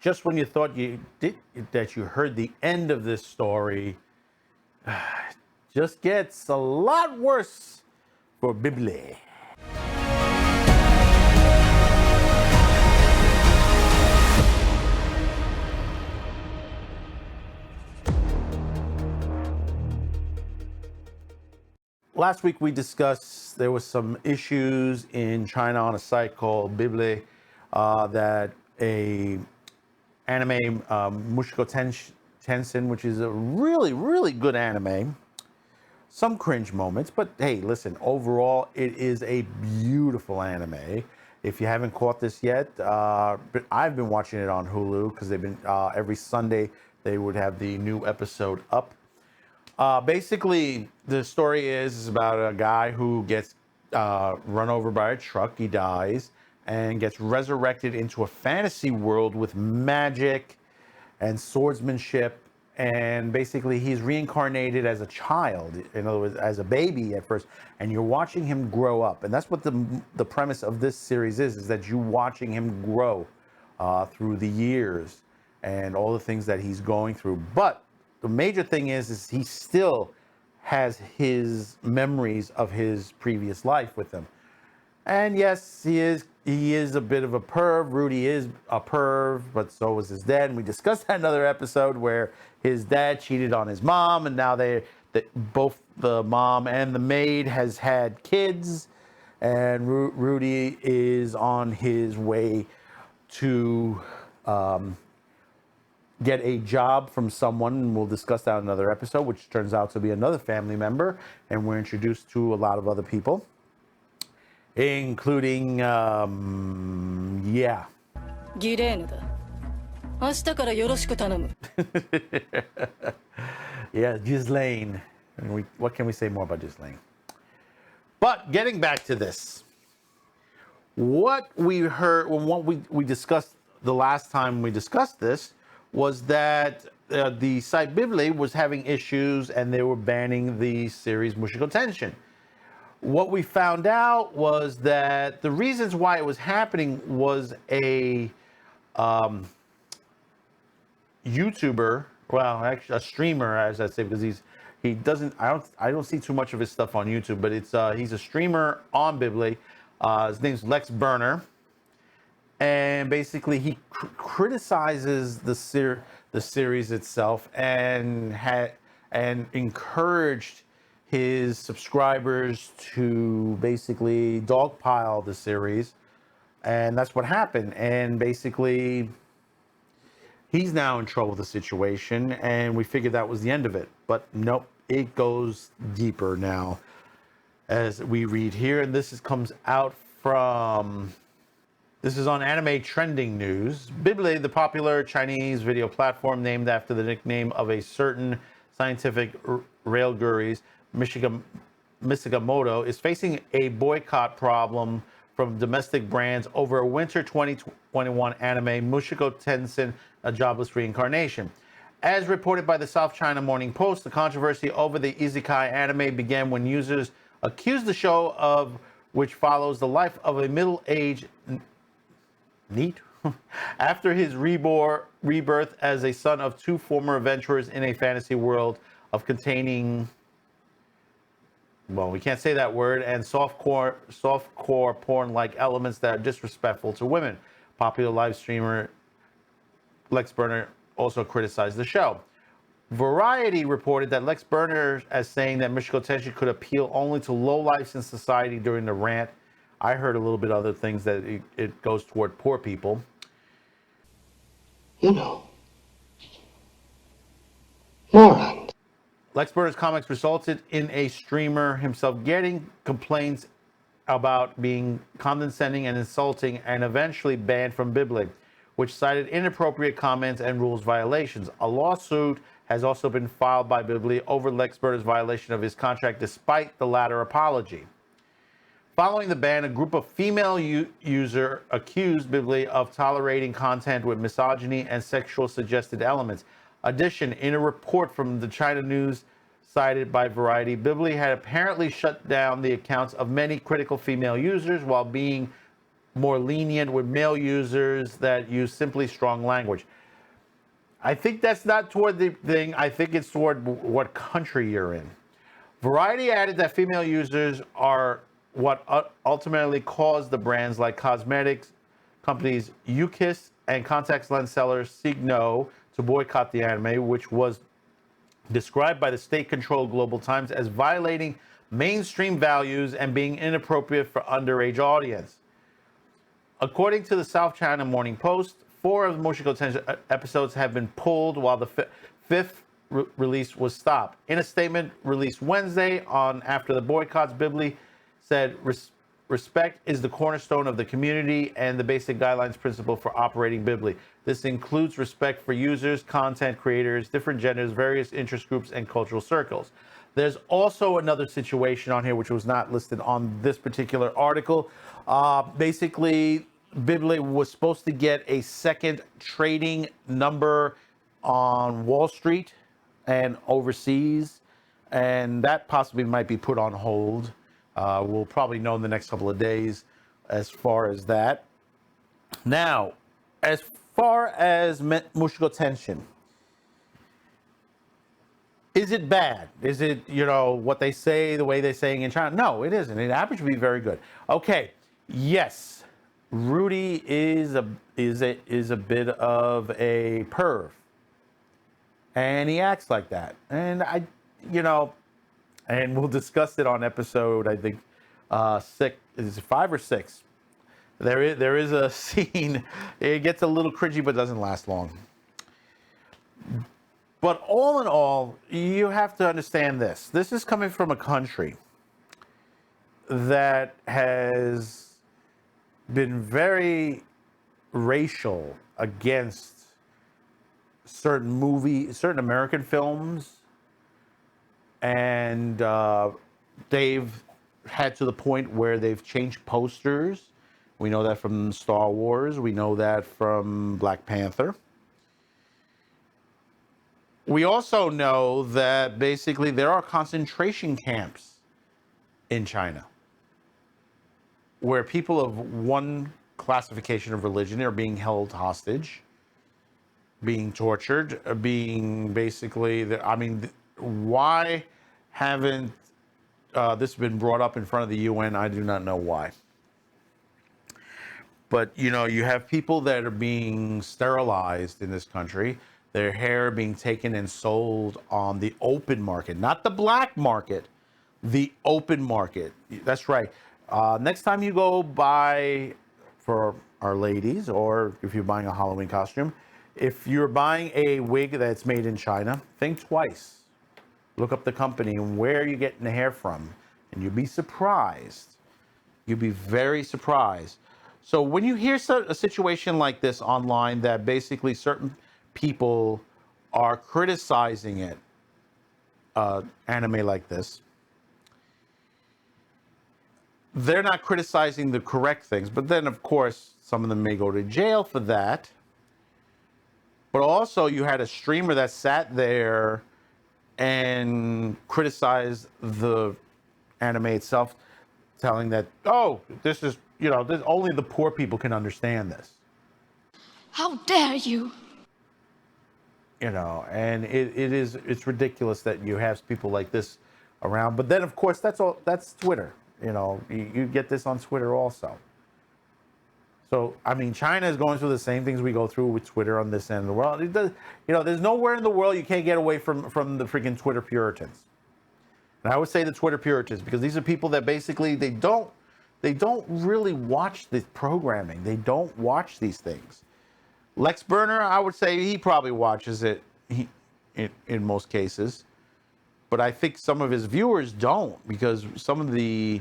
just when you thought that you heard the end of this story, just gets a lot worse for Bibibli. Last week we discussed there was some issues in China on a site called Bibibli that a anime Mushoku Tensei, which is a really good anime. Some cringe moments, but hey, listen, overall it is a beautiful anime. If you haven't caught this yet, but I've been watching it on Hulu because they've been every Sunday they would have the new episode up. Basically, the story is about a guy who gets run over by a truck. He dies and gets resurrected into a fantasy world with magic and swordsmanship. And basically, he's reincarnated as a child, in other words, as a baby at first. And you're watching him grow up. And that's what the premise of this series is that you're watching him grow through the years and all the things that he's going through. But the major thing is he still has his memories of his previous life with him. And yes, he is a bit of a perv. Rudy is a perv, but so was his dad. And we discussed that in another episode where his dad cheated on his mom, and now both the mom and the maid has had kids, and Rudy is on his way to get a job from someone, and we'll discuss that in another episode, which turns out to be another family member, and we're introduced to a lot of other people, including yeah, Ghislaine. And what can we say more about Ghislaine? But getting back to this, what we heard, what we discussed the last time we discussed this, was that the site Bibibli was having issues and they were banning the series Mushoku Tensei. What we found out was that the reasons why it was happening was a YouTuber, well, actually a streamer, as I say, because he doesn't. I don't see too much of his stuff on YouTube, but he's a streamer on Bibibli. His name's Lex Burner. And basically, he criticizes the series itself and encouraged his subscribers to basically dogpile the series, and that's what happened. And basically, he's now in trouble with the situation, and we figured that was the end of it. But nope, it goes deeper now, as we read here, and comes out from. This is on Anime Trending News. Bibibli, the popular Chinese video platform named after the nickname of a certain scientific railguru, Mushoku, is facing a boycott problem from domestic brands over a winter 2021 anime, Mushoku Tensei, a jobless reincarnation. As reported by the South China Morning Post, the controversy over the isekai anime began when users accused the show of, which follows the life of a middle-aged NEET after his rebirth as a son of two former adventurers in a fantasy world of containing, well, we can't say that word, and softcore porn-like elements that are disrespectful to women. Popular live streamer Lex Burner also criticized the show. Variety reported that Lex Burner as saying that Mushoku Tensei could appeal only to lowlifes in society during the rant. I heard a little bit of other things that it goes toward poor people. Morons. Lex Burner's comics resulted in a streamer himself getting complaints about being condescending and insulting, and eventually banned from Bibibli, which cited inappropriate comments and rules violations. A lawsuit has also been filed by Bibibli over Lex Burner's violation of his contract, despite the latter apology. Following the ban, a group of female users accused Bibibli of tolerating content with misogyny and sexual suggested elements. Addition, in a report from the China News cited by Variety, Bibibli had apparently shut down the accounts of many critical female users while being more lenient with male users that use simply strong language. I think that's not toward the thing. I think it's toward what country you're in. Variety added that female users are what ultimately caused the brands like cosmetics companies UKISS and contact lens sellers Signo to boycott the anime, which was described by the state-controlled Global Times as violating mainstream values and being inappropriate for underage audience. According to the South China Morning Post, 4 of the Mushoku Tensei episodes have been pulled while the fifth release was stopped. In a statement released Wednesday on after the boycotts, Bibibli said, respect is the cornerstone of the community and the basic guidelines principle for operating Bibibli. This includes respect for users, content creators, different genders, various interest groups, and cultural circles. There's also another situation on here which was not listed on this particular article. Basically, Bibibli was supposed to get a second trading number on Wall Street and overseas, and that possibly might be put on hold. We'll probably know in the next couple of days as far as that. Now, as far as Mushoku Tensei, is it bad? Is it, what they say, the way they're saying in China? No, it isn't. It happens to be very good. Okay, yes, Rudy is a bit of a perv, and he acts like that. And and we'll discuss it on episode, I think, 6, is it 5 or 6? There is a scene. It gets a little cringy, but doesn't last long. But all in all, you have to understand this. This is coming from a country that has been very racial against certain American films, and they've had to the point where they've changed posters. We know that from Star Wars. We know that from Black Panther. We also know that basically there are concentration camps in China where people of one classification of religion are being held hostage, being tortured, being basically, why haven't this been brought up in front of the UN? I do not know why. But, you have people that are being sterilized in this country, their hair being taken and sold on the open market, not the black market, the open market. That's right. Next time you go buy, for our ladies, or if you're buying a Halloween costume, if you're buying a wig that's made in China, think twice. Look up the company and where you're getting the hair from, and you'll be surprised. You'll be very surprised. So when you hear a situation like this online, that basically certain people are criticizing it, anime like this, they're not criticizing the correct things. But then, of course, some of them may go to jail for that. But also, you had a streamer that sat there and criticized the anime itself, telling that, this is, this, only the poor people can understand this. How dare you? And it's ridiculous that you have people like this around. But then, of course, that's Twitter. You get this on Twitter also. So, China is going through the same things we go through with Twitter on this end of the world. It does, there's nowhere in the world you can't get away from the freaking Twitter Puritans. And I would say the Twitter Puritans, because these are people that basically, they don't really watch the programming. They don't watch these things. Lex Burner, I would say he probably watches it in most cases. But I think some of his viewers don't, because some of the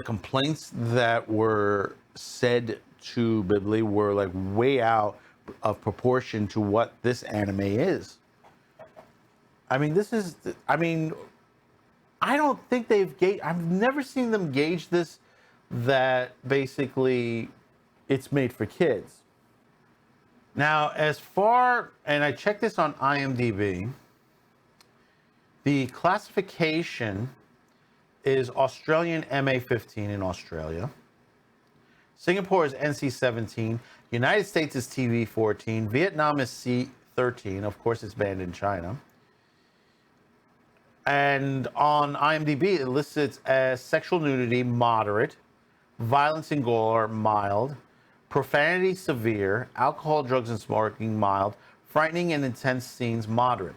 complaints that were said to Bibibli were like way out of proportion to what this anime is. I don't think I've never seen them gauge this, that basically it's made for kids. Now, and I checked this on IMDb, the classification is Australian MA15 in Australia. Singapore is NC17. United States is TV14. Vietnam is C13. Of course, it's banned in China. And on IMDb, it lists it as sexual nudity, moderate, violence and gore, mild, profanity, severe, alcohol, drugs, and smoking, mild, frightening and intense scenes, moderate.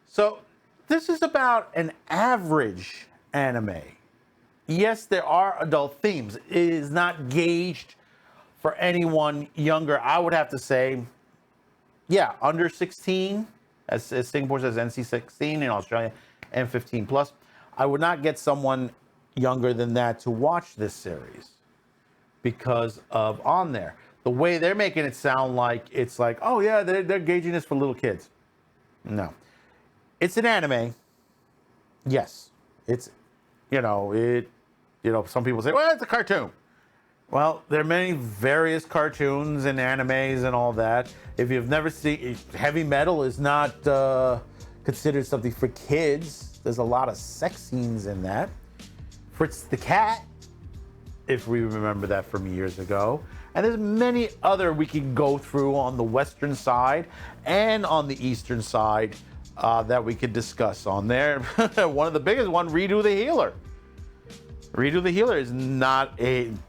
So this is about an average anime. Yes, there are adult themes. It is not gauged for anyone younger. I would have to say, yeah, under 16, as Singapore says NC16 in Australia, and 15 plus. I would not get someone younger than that to watch this series because of on there. The way they're making it sound like it's like, oh yeah, they're gauging this for little kids. No. It's an anime. Yes. It's, some people say, well, it's a cartoon. Well, there are many various cartoons and animes and all that. If you've never seen, heavy metal is not considered something for kids. There's a lot of sex scenes in that. Fritz the Cat, if we remember that from years ago. And there's many other we can go through on the Western side and on the Eastern side that we could discuss on there. One of the biggest one, Redo the Healer. Redo the Healer is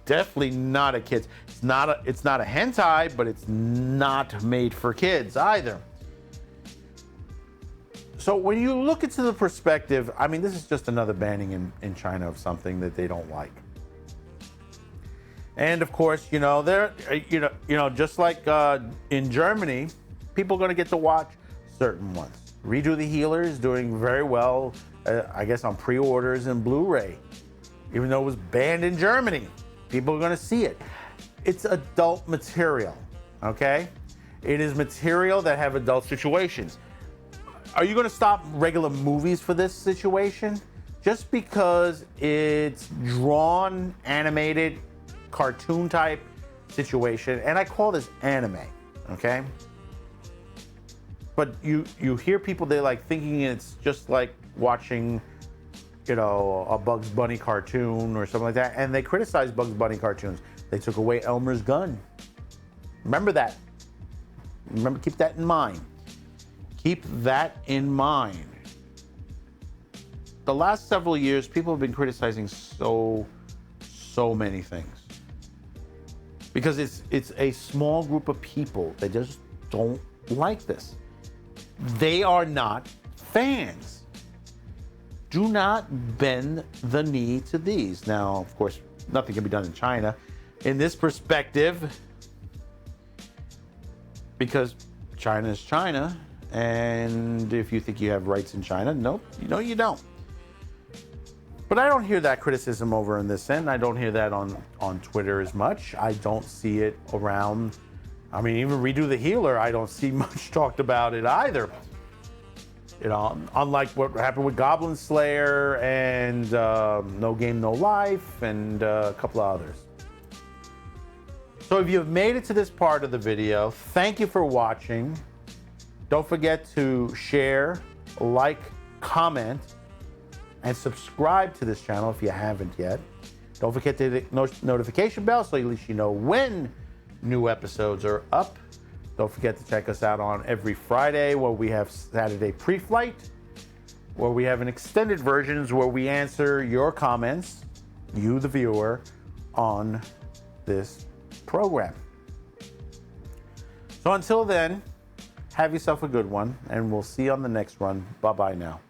definitely not a kid's. It's not a hentai, but it's not made for kids either. So when you look into the perspective, I mean, this is just another banning in China of something that they don't like. And of course, they're, just like in Germany, people are going to get to watch certain ones. Redo the Healer is doing very well, I guess, on pre-orders and Blu-ray. Even though it was banned in Germany, people are going to see it. It's adult material, okay? It is material that have adult situations. Are you going to stop regular movies for this situation? Just because it's drawn, animated, cartoon type situation, and I call this anime, okay? But you hear people, they're like thinking it's just like watching, a Bugs Bunny cartoon or something like that, and they criticize Bugs Bunny cartoons. They took away Elmer's gun. Remember that. Keep that in mind. Keep that in mind. The last several years, people have been criticizing so many things. Because it's a small group of people that just don't like this. They are not fans. Do not bend the knee to these. Now, of course, nothing can be done in China. In this perspective, because China is China, and if you think you have rights in China, nope, you don't. But I don't hear that criticism over in this end. I don't hear that on Twitter as much. I don't see it around. I mean, even Redo the Healer, I don't see much talked about it either. Unlike what happened with Goblin Slayer and No Game, No Life, and a couple of others. So if you've made it to this part of the video, thank you for watching. Don't forget to share, like, comment, and subscribe to this channel if you haven't yet. Don't forget to hit the notification bell so at least you know when new episodes are up. Don't forget to check us out on every Friday where we have Saturday Pre-Flight, where we have an extended versions where we answer your comments, you the viewer, on this program. So until then, have yourself a good one, and we'll see you on the next one. Bye-bye now.